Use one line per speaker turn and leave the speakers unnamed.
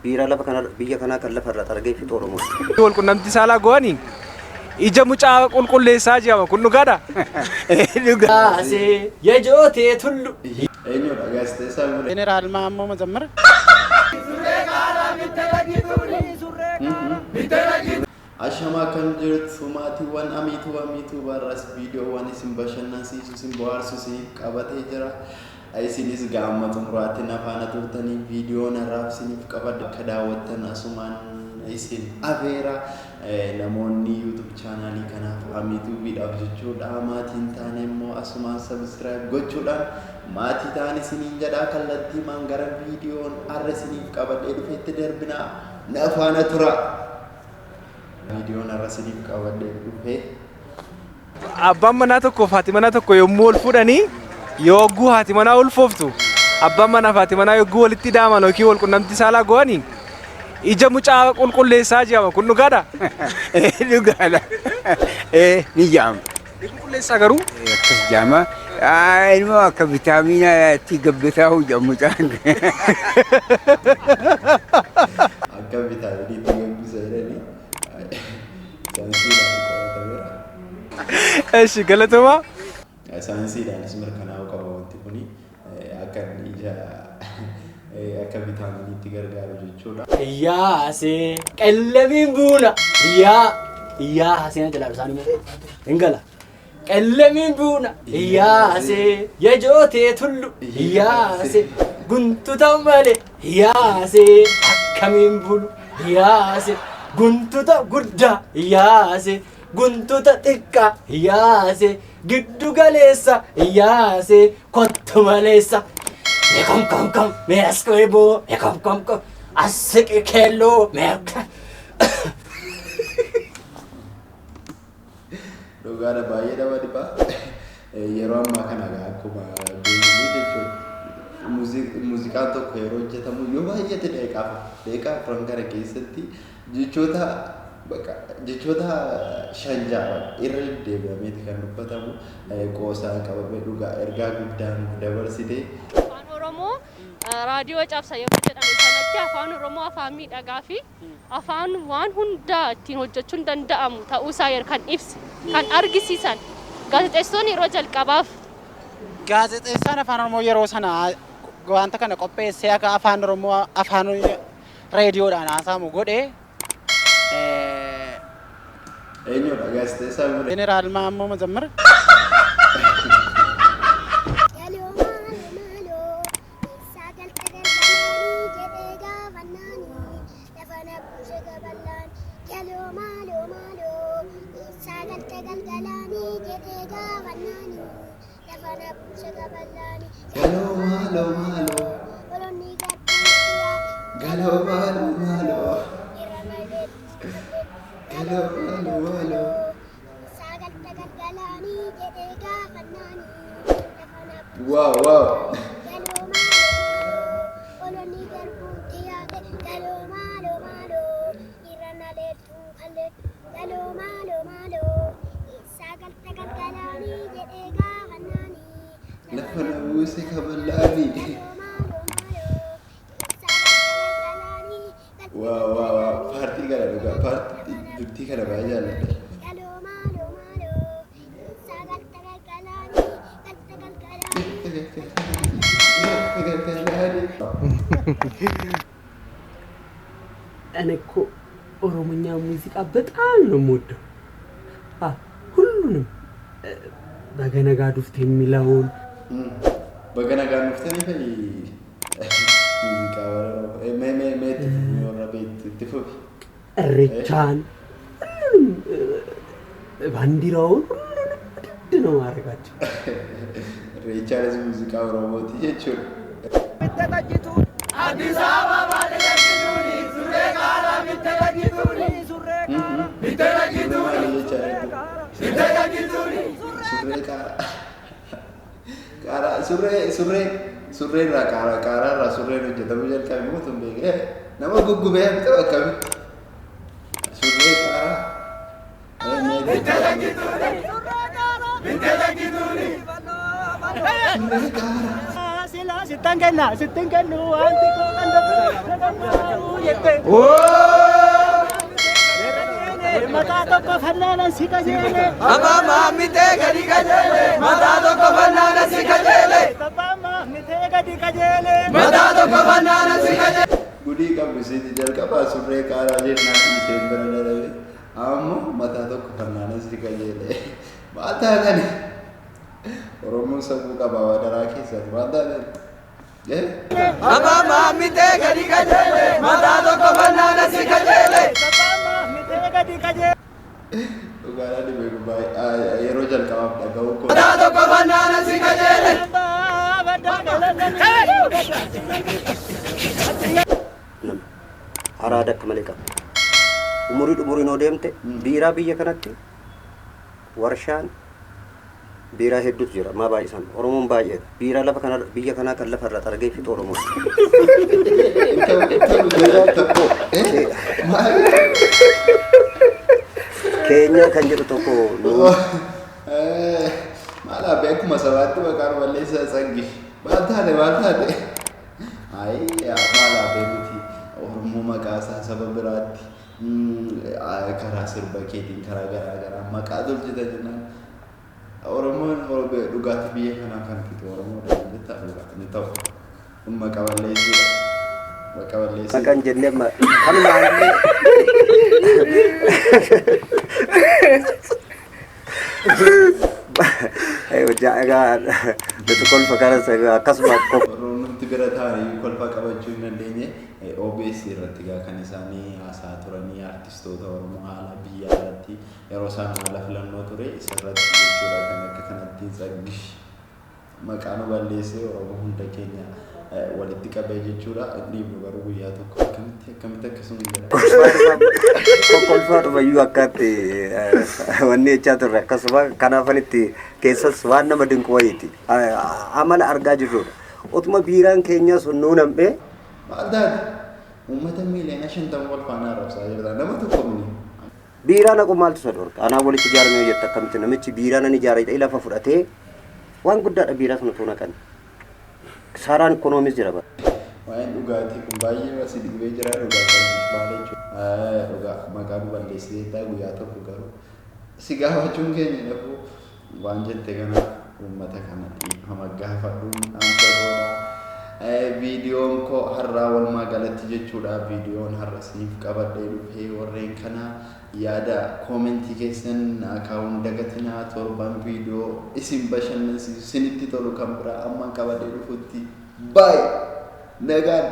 Biira lafa kana biyya kana kan lafa irra targee fi Oromoo.
Wal qunnamtii saalaa go'anii ija mucaa qulqulleessaa jedhama kun dhugaadha.
Dhugaa see yejootee tullu.
Eenyudha gaazexeessaa Bulee?
Jeneraal Maammoo Mazammara.
Ashama kan jirtu maatiiwwan amiituu barras viidiyoowwan isin bashannansiisu isin bohaarsu isin qabatee jira. Isinis gaamma xumuraatti nafaana turtanii viidiyoon irraa isiniif qabadde akka daawwattan asumaan isin afeera. Namoonni YouTube chaanalii kanaaf amiituubiidhaaf jechuudha. Maatiin taane immoo asumaan subscribe gochuudhaan maatii taane isiniin jedhaa kallattii mangara viidiyoon arra isiniif qabadhee dhufetti darbinaa nafaana tura. Viidiyoon arra isiniif qabadhee dhufee
abbaan manaa tokkoo fi haati manaa tokko yommuu ol fuudhanii yogguu haati manaa ulfooftu abbaan manaa fi haati manaa yogguu walitti daaman yookiin wal qunnamtii saalaa go'anii ija mucaa qulqulleessaa jedhama kun dhugaadha.
Dhugaadha. Ni jaama.
Qulqulleessaa garuu
akkas jaama. Ilmoo akka vitaaminaa itti gabbisaa hojja mucaan.
akka vitaaminii itti gabbisa jedhanii saayinsiidhaan qoratameera.
Eshi galatooma.
Saayinsiidhaanis mirkanaa'uu qaba wanti kuni akka ija akka vitaaminii itti gargaaru jechuudha.
Yaasee qellemiin buuna. Yaasee jala isaanii ingala. Qellemiin buuna. Yaasee yejootee tullu. Yaasee guntuta malee. Yaasee akkamiin bulu. Yaasee guntuta guddaa. Yaasee guntuta xiqqaa. Yaasee giddu galeessa. Yaasee kottu maleessa. Kom, meras ko ibo. Kom. Asik kello.
Dhugaadha baay'ee nama dhiba. Yeroo ammaa kana akkuma beekamu jechuudha. Muuziqaan tokko yeroo hojjetamu yoo baay'ate daqiiqaa afran gara keessatti jechoota shanjaa irra deebi'ameeti kan dubbatamu qoosaan qabamee dhugaa ergaa guddaan dabarsitee.
Afaan Oromoo raadiyoo cabsa yeroo jedhame sanatti afaan Oromoo afaan miidhagaa fi afaan waan hundaa ittiin hojjechuun danda'amu ta'uusaa kan ibsu kan argisiisan gaazexeessonni yeroo jalqabaaf.
Gaazexeessaan afaan Oromoo yeroo sana wanta kana qopheessee akka afaan Oromoo afaan reediyoodhaan haasamu godhee.
Eenyudha gaazexeessaa Bulee?
Jeneraal Maammoo Mazammara.
Wow. Lafa nabuuse kabalaani. Wow. Paartii kana dhugaa paartii dubbii kana baay'ee jaalladha.
እኔ እኮ ኦሮሞኛ ሙዚቃ በጣም ነው የምወደው። ሁሉንም በገነጋ ዱፍት የሚለውን
በገነጋ ዱፍት ነው ሙዚቃ ሜት የሚወራ ቤት ትፉ
እሬቻን ሁሉንም ባንዲራውን ሁሉንም ድድ ነው ማድረጋቸው።
እሬቻ ለዚህ ሙዚቃ ኦሮሞቲ ጀቹን
ተጠቂቱ አዲስ አበባ ለለኪቱኒ ሱሬ ጋራ ሚተለኪቱኒ ሱሬ
ጋራ ሱሬ ራ ቃራ ራ ሱሬ ነው ጀተሙ ጀልቃ ሞቱም በገ ነማ ጉጉበ ተወከም ሱሬ ቃራ ሚተለኪቱኒ
Sittan kennu wanti kun kan danda'u jette. Mataa tokko fannaanan si qajeele.
Abbaa mitee gadi qajeele. Mataa tokko fannaanan si qajeele.
Abbaa mitee gadi qajeele.
Mataa tokko fannaanan si qajeele.
Gudii qabdu siiti jalqabaa surree qaaraa jennaa fi isheen bira darabe. Ammoo mataa tokko fannaanan si qajeele. Maal taatani? Oromoon sammuu qaba wadaraa keessatti maal taatani?
Abbaa mitee gadi qajeele. Mataa tokko fannaanan si qajeele.
Dhugaadhaan dhibee baay'ee yeroo jalqabaaf dhaga'u koo.
Mataa tokko fannaanan si qajeele.
Araada akka malee qaba. Umuriin oo deemte biiraa biyya kanatti warshaan biiraa hedduutu jira. Maa baay'isan Oromoon baay'ee biiraa lafa kana biyya kanaa kan lafa irratti argee fixu Oromoo. Keenya kan jedhu tokko
maal beekuma sabaatti maqaan balleessaa sangi maal taate ayi maal beekuti Oromoo maqaa isaa saba biraatti karaa sirba keetiin karaa garaa maqaa tolchita jennaan Oromoon dhugaatii biyya kanaa kan fixu Oromoo dandeettaa dhugaatii ni ta'u kun maqaa balleessuudha.
Makan jennee kan maallee Jangan itu kolfa kanan saya akkasuma
Nuti bira taa'anii kolfa qabachuu hin dandeenye OBS irratti kan isaanii haasaa turanii artistoota Oromoo haala biyya irratti yeroo isaan haala filannoo ture isarratti jechuudha kan akka kanatti Tsaggish maqaan balleessee Oromoo hunda keenya walitti qabee jechuudha inni garuu guyyaa tokko akkamitti akkasuma jira.
Kolfa dhumayyuu akkatti wanni jechaa turre akkasuma kanaafanitti keessas waan nama dinqu wayiiti amala argaa jirrudha. Utuma biiraan keenya sun nuu nam'ee
maal taate uummata miiliyoona 50 wal faana arrabsaa jirta nama tokko mini.
Biiraa naqu maaltu isa dhorka anaa walitti ijaaramee jetta akkamitti namichi biiraa nan ijaara jedhee lafa fudhatee waan guddaadha biiraa sana tuuna kan saraan ikoonoomii jira bara.
Waan dhugaatii kun baay'ee asii dhibee jira dhugaatii baala jechuudha. Dhugaa maqaan balleessee guyyaa tokko garuu si gaafachuun keenya dhabu waan jette kana uummata kana dhiifama gaafadhuun dhaamsa goona. Viidiyoon koo har'aa walumaa galatti jechuudha. Viidiyoon har'a siif qabadhee dhufee warreen kana yaada koomentii keessan akaawun dagatinaa torban viidiyoo isin bashannansiisu isinitti tolu kan biraa amma qabadhee dhufutti baay'ee nagaan.